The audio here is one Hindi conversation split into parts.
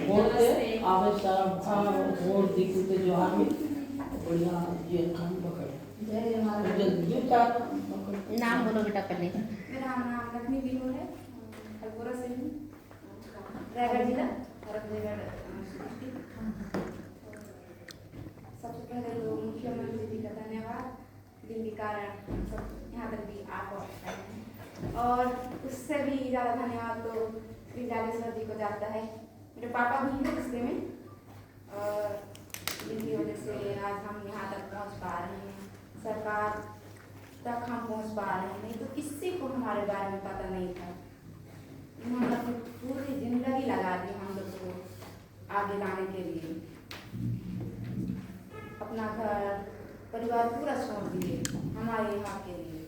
बोलते आवे साहब और दिखते जो आवे बढ़िया ये खान पकड़ जल्दी जो नाम बोलो बेटा पहले। मेरा नाम लक्ष्मी बिहू है, हरपुरा से हूँ, रायगढ़ जिला भरतगढ़ डिस्ट्रिक्ट। सबसे पहले तो मुख्यमंत्री जी का धन्यवाद, जिनके कारण हम सब यहाँ तक भी आ पाए हैं। और उससे भी ज़्यादा धन्यवाद तो श्री जालेश्वर जी को जाता है। मेरे पापा भी हैं रिश्ते में, और जिनकी वजह से आज हम यहाँ तक पहुँच पा रहे हैं, सरकार तक हम पहुँच पा रहे हैं। नहीं तो किसी को हमारे बारे में पता नहीं था। इन्होंने अपनी पूरी जिंदगी लगा दी हम लोग को आगे लाने के लिए, अपना घर परिवार पूरा छोड़ दिए हमारे यहाँ के लिए।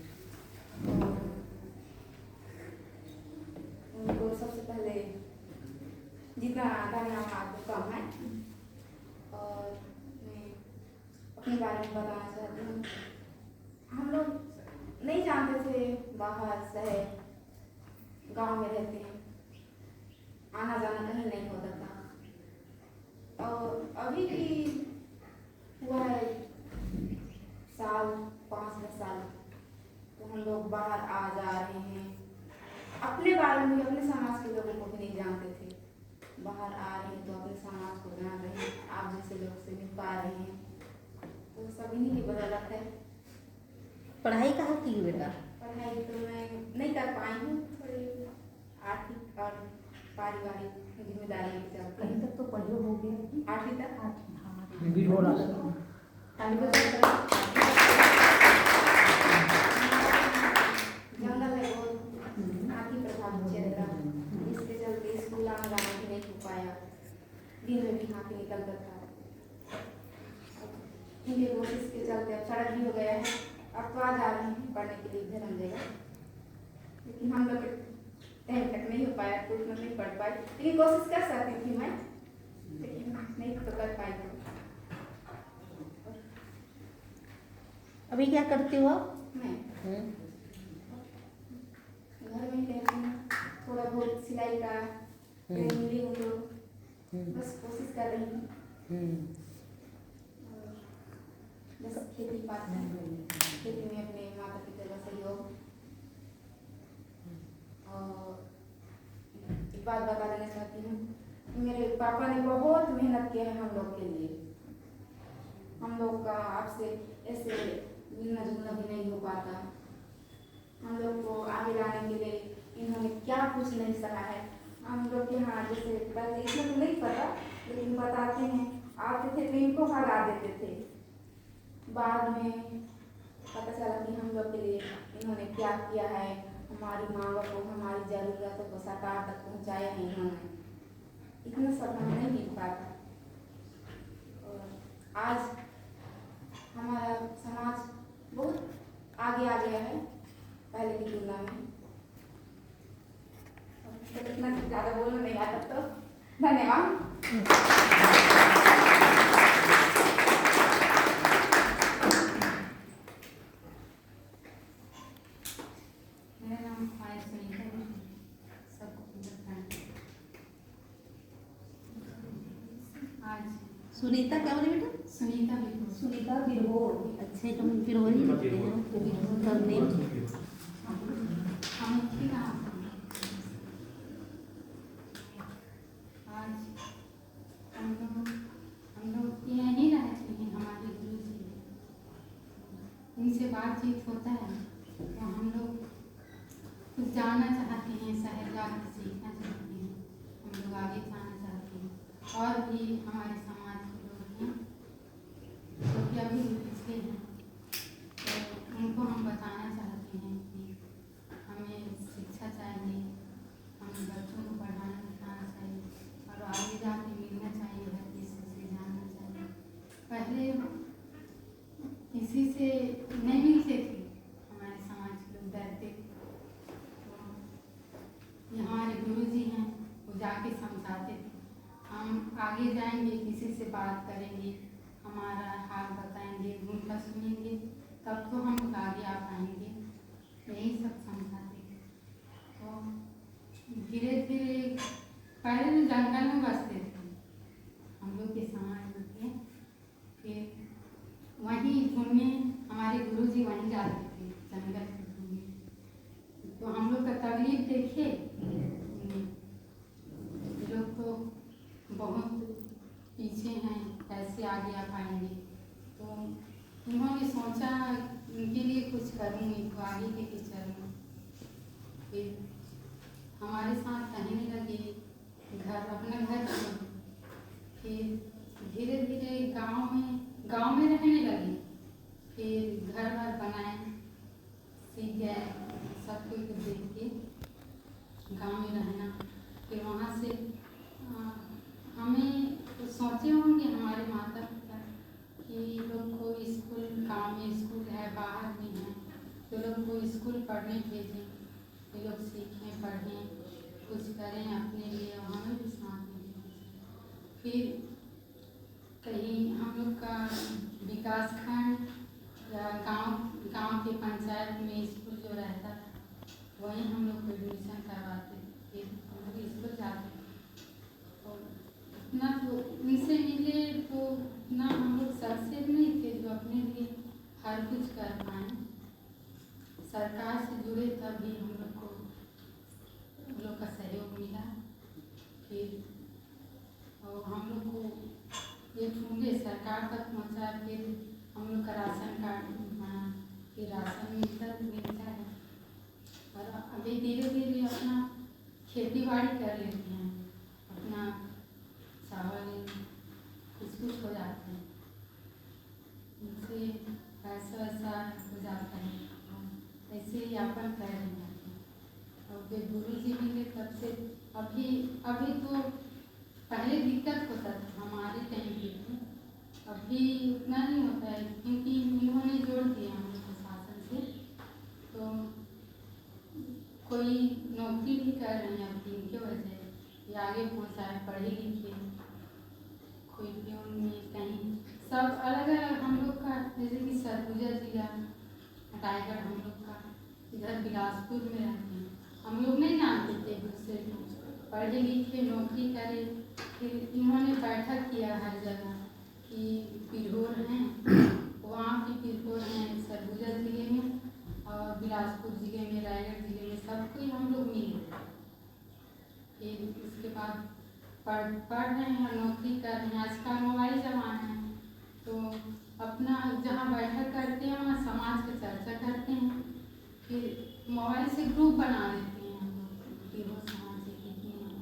उनको सबसे पहले जितना धन्यवाद कम है। और मैं अपने बारे में बताना चाहती हूँ, हम लोग नहीं जानते थे, बाहर शहर गांव में रहते हैं, आना जाना कहीं नहीं होता था। और अभी भी हुआ है साल 5-10 साल तो हम लोग बाहर आ जा रहे हैं। अपने बारे में अपने समाज के लोगों को भी नहीं जानते थे, बाहर आ रहे हैं तो अपने समाज को जान रहे हैं, आप जैसे लोग से मिल पा रहे हैं, तो सब इन्हीं की बदौलत है। पढ़ाई कहाँ की बेटा? पढ़ाई तो मैं नहीं कर पाई हूँ, थोड़ी आर्थिक और पारिवारिक जिम्मेदारी के चलते। कहीं तक तो पढ़े हो गया? 8वीं तक। भी हो रहा जंगल है बहुत, हाथी प्रभावित क्षेत्र, इसके चलते स्कूल आना जाना भी नहीं हो पाया, दिन में भी हाथी निकलता था। इनके कोशिश के चलते अब सड़क भी हो गया है, अब तो आ जा रहे हैं पढ़ने के लिए धर्म जगह, लेकिन हम लोग टाइम तक नहीं हो पाया तो उसमें नहीं पढ़ पाई, लेकिन कोशिश कर सकती थी मैं, लेकिन नहीं तो कर पाई। अभी क्या करती हो? मैं घर में ही रहती हूँ, थोड़ा बहुत सिलाई का मिली हूँ तो बस कोशिश कर रही हूँ। बस खेती पाती हूँ, खेती में अपने माता पिता का सहयोग। और एक बात बता देना चाहती हूँ, मेरे पापा ने बहुत मेहनत किया है हम लोग के लिए। हम लोग का आपसे ऐसे मिलना जुलना भी नहीं हो पाता, हम लोग को आगे लाने के लिए इन्होंने क्या कुछ नहीं सहा है। हम लोग के यहाँ जैसे पहले इतना तो नहीं पता, लेकिन बताते हैं आते थे तो इनको हरा देते थे, बाद में पता चला कि हम लोग के लिए इन्होंने क्या किया है, हमारी मांगों को, हमारी ज़रूरतों को सरकार तक पहुँचाया है इन्होंने, इतना सब हम नहीं मिल पाता। और आज हमारा समाज बहुत आगे आ गया है पहले की तुलना में। तो इतना ज़्यादा बोलना नहीं आता, तो धन्यवाद। मेरा नाम सुनीता है, सबको आज सुनीता क्या बोले बेटा? सुनीता भी सुनीता बिरहोर। अच्छे तुम बिरहोर ही लगते हैं, सरनेम। हम ठीक है। आज हम लोग यहीं रहते हैं, हमारे गुरु जी, इनसे बातचीत होता है तो हम लोग कुछ जानना चाहते हैं, शहर जाकर सीखना चाहते हैं, हम लोग आगे जाना चाहते हैं। और भी हमारे समाज के लोग हैं जो कि अभी भी पिछले हैं, तो उनको हम बताना चाहते हैं कि हमें शिक्षा चाहिए, हमें बच्चों को पढ़ाना लिखाना चाहिए और आगे जाके मिलना चाहिए, हर किसी से जानना चाहिए। पहले किसी से नहीं मिलते थे, हमारे समाज के लोग डरते थे, तो हमारे गुरु जी हैं वो जाके समझाते थे, हम आगे जाएंगे, किसी से बात करेंगे, हमारा हाल बताएंगे, उनका सुनेंगे, तब तो हम आगे आ पाएंगे, यही सब समझाते थे। तो धीरे धीरे पहले तो जंगल में बसते थे, बहुत पीछे हैं, कैसे आगे आ पाएंगे। तो उन्होंने सोचा उनके लिए कुछ करूँ, तो आगे लेके चलूँ। फिर हमारे साथ रहने लगे, अपना घर छोड़। फिर धीरे धीरे गांव में रहने लगे। फिर घर बनाए, सीख गए सब कुछ देख के गांव में रहना। फिर वहाँ से हमें तो सोचे होंगे हमारे माता पिता कि लोग को स्कूल, गांव में स्कूल है, बाहर भी है, तो लोग को स्कूल पढ़ने भेजें, ये लोग सीखें, पढ़ें, कुछ करें अपने लिए, हमें भी साथ में। फिर कहीं हम लोग का विकास खंड या गांव के पंचायत में स्कूल जो रहता था, वहीं हम लोग को एडमिशन करवाते। फिर हम लोग स्कूल जाते और इतना तो उनसे मिले तो इतना हम लोग सक्सेस नहीं थे जो अपने लिए हर कुछ कर पाएँ। सरकार से जुड़े तभी हम लोग का सहयोग मिला। फिर और हम लोग को ये ढूंढे सरकार तक पहुँचा। फिर हम लोग का राशन कार्ड बना, फिर राशन मिलता है और अभी धीरे धीरे अपना खेती बाड़ी कर लेते हैं, अपना चावल कुछ हो जाते हैं, उनसे पैसा वैसा हो जाता है, ऐसे ही यापन कर रहे हैं। और जो गुरु जी मिले तब से अभी तो पहले दिक्कत होता था हमारे टाइम पे, अभी उतना नहीं होता है क्योंकि इन्होंने जोड़ दिया हमें प्रशासन से। तो कोई नौकरी भी कर रहे हैं अब इनके वजह ये आगे पहुँचा है, पढ़े लिखे, कोई प्यून में कहीं, सब अलग अलग हम लोग का। जैसे कि सरगुजा जिला रायगढ़ हम लोग का, इधर बिलासपुर में रहते हैं। हम लोग नहीं जानते थे एक दूसरे को, पढ़े लिखे नौकरी करे। फिर इन्होंने बैठक किया हर जगह कि पिरहोर हैं, वहाँ की पिरहोर हैं सरगुजा जिले में और बिलासपुर जिले में, रायगढ़ जिले में, सबको हम लोग मिले। फिर उसके बाद पढ़ रहे हैं, नौकरी कर रहे हैं। आजकल मोबाइल ज़माना है तो अपना जहाँ बैठक करते हैं वहाँ समाज की चर्चा करते हैं। फिर मोबाइल से ग्रुप बना देते हैं हम लोग, पिरहोर समाज से कितने हैं,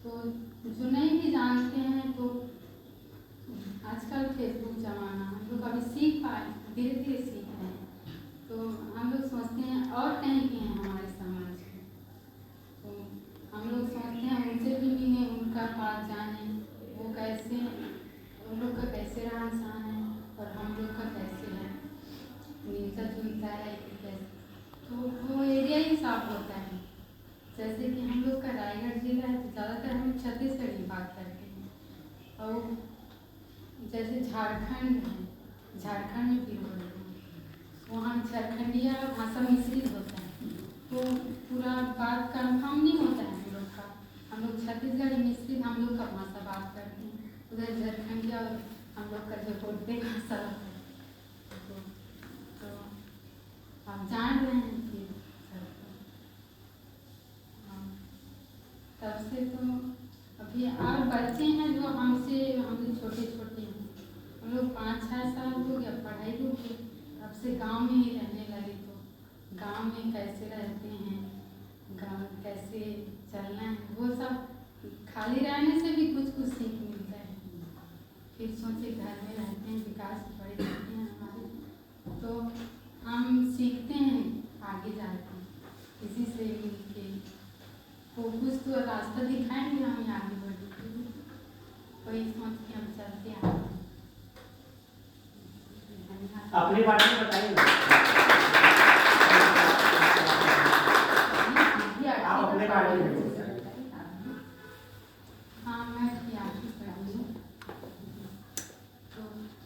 तो जो नहीं भी जानते हैं तो आजकल फेसबुक ज़माना, हम लोग अभी सीख पाए, धीरे धीरे सीख रहे हैं। तो हम लोग सोचते हैं और कहीं के हैं हमारे समाज के, तो हम लोग सोचते हैं उनसे भी मिलें, उनका पास जाने, वो कैसे, उन लोग का कैसे रहन सहन है और हम लोग का कैसे है, मिलता जुलता है कि कैसे, तो वो एरिया ही साफ होता है। जैसे कि हम लोग का रायगढ़ जिला है तो ज़्यादातर हम छत्तीसगढ़ी बात करते हैं। और जैसे झारखंड है, झारखंड में भी होता है, वहाँ झारखंडिया भाषा मिश्रित होता है, तो पूरा बात कंफर्म नहीं होता है हम लोग का। हम लोग छत्तीसगढ़ी मिश्रित हम लोग का भाषा बात करते हैं, उधर झारखंडिया और हम लोग का जो बोलते हैं भाषा होता है। तो आप जान रहे हैं कि तब से तो अभी और बच्चे हैं जो हमसे छोटे छोटे हैं, हम लोग 5-6 साल हो गया पढ़ाई हो गई, अब से गांव में ही रहने लगे। तो गांव में कैसे रहते हैं, गांव कैसे चलना है, वो सब खाली रहने से भी कुछ कुछ सीख मिलता है। फिर सोचे घर में रहते हैं, विकास बड़े रहते हैं हमारे, तो हम सीखते हैं, आगे जाते हैं, किसी से मिल के वो कुछ तो रास्ता दिखाएंगे हमें आगे बढ़ने के लिए, वही सोच के हम चलते हैं। अपने बारे में बताइए ना, आप अपने बारे में बताइए। हाँ, मैं यात्री पढ़ी हूँ, तो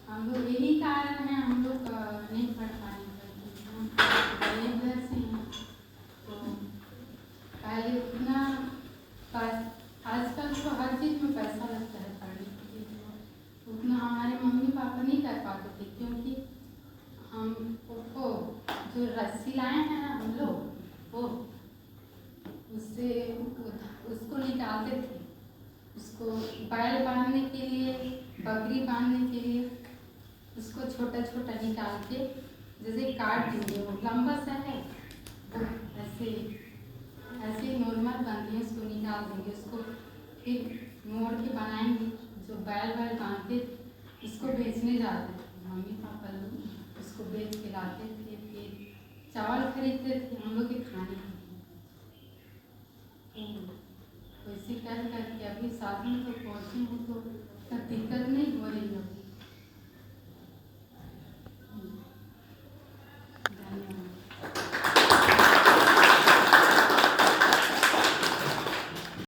हम लोग यही कारण है हम लोग नहीं पढ़ पाए, हम घर से हैं। तो पहले उतना आजकल तो हर चीज़ में पैसा लगता है पढ़ने के लिए, उतना हमारे मम्मी पापा नहीं कर पाते थे क्योंकि हमको उसको बैल बांधने के लिए, बकरी बांधने के लिए उसको छोटा छोटा निकाल के जैसे काट देंगे, वो लंबा सा है वो ऐसे ऐसे नॉर्मल बांधिए, उसको निकाल देंगे, उसको फिर मोड़ के बनाएंगे। जो बैल बांधते उसको बेचने जाते थे मम्मी पापा लोग, उसको बेच के लाते थे, फिर चावल खरीदते थे हम लोग के खाने के लिए। वैसे कर करके अभी साथ में तो पहुँचे हैं तो दिक्कत नहीं हो रही है।